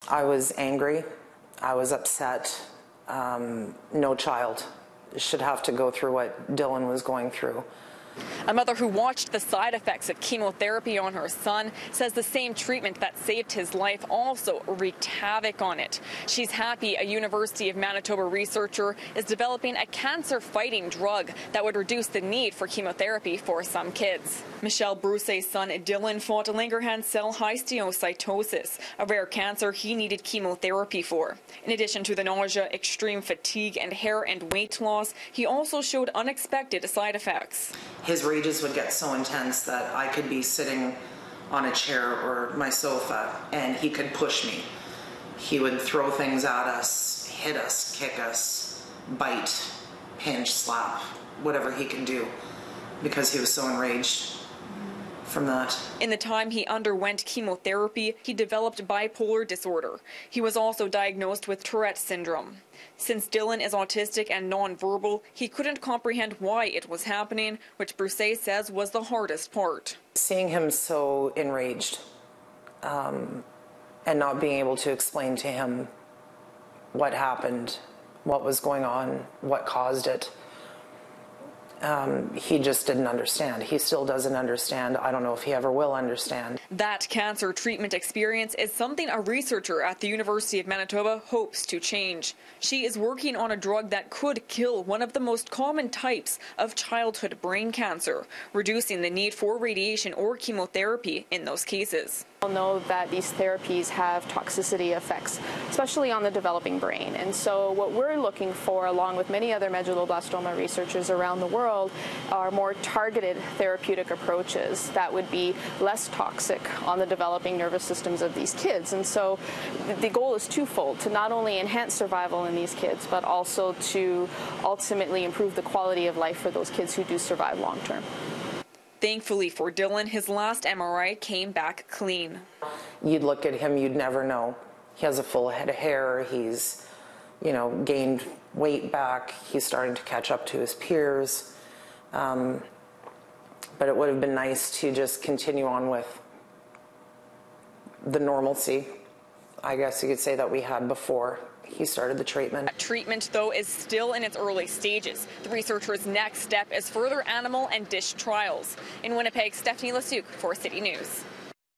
I was angry. I was upset. No child should have to go through what Dylan was going through. A mother who watched the side effects of chemotherapy on her son says the same treatment that saved his life also wreaked havoc on it. She's happy a University of Manitoba researcher is developing a cancer-fighting drug that would reduce the need for chemotherapy for some kids. Michelle Brousset's son Dylan fought Langerhans cell histiocytosis, a rare cancer he needed chemotherapy for. In addition to the nausea, extreme fatigue, and hair and weight loss, he also showed unexpected side effects. His rages would get so intense that I could be sitting on a chair or my sofa and he could push me. He would throw things at us, hit us, kick us, bite, pinch, slap, whatever he could do, because he was so enraged from that. In the time he underwent chemotherapy, he developed bipolar disorder. He was also diagnosed with Tourette syndrome. Since Dylan is autistic and nonverbal, he couldn't comprehend why it was happening, which Brousset says was the hardest part. Seeing him so enraged and not being able to explain to him what happened, what was going on, what caused it. He just didn't understand. He still doesn't understand. I don't know if he ever will understand. That cancer treatment experience is something a researcher at the University of Manitoba hopes to change. She is working on a drug that could kill one of the most common types of childhood brain cancer, reducing the need for radiation or chemotherapy in those cases. We know that these therapies have toxicity effects, especially on the developing brain. And so what we're looking for, along with many other medulloblastoma researchers around the world, are more targeted therapeutic approaches that would be less toxic on the developing nervous systems of these kids. And so the goal is twofold: to not only enhance survival in these kids, but also to ultimately improve the quality of life for those kids who do survive long term. Thankfully for Dylan, his last MRI came back clean. You'd look at him, you'd never know. He has a full head of hair. He's, gained weight back. He's starting to catch up to his peers. But it would have been nice to just continue on with the normalcy, I guess you could say, that we had before he started the treatment. Treatment, though, is still in its early stages. The researchers' next step is further animal and dish trials. In Winnipeg, Stephanie Lasuc for City News.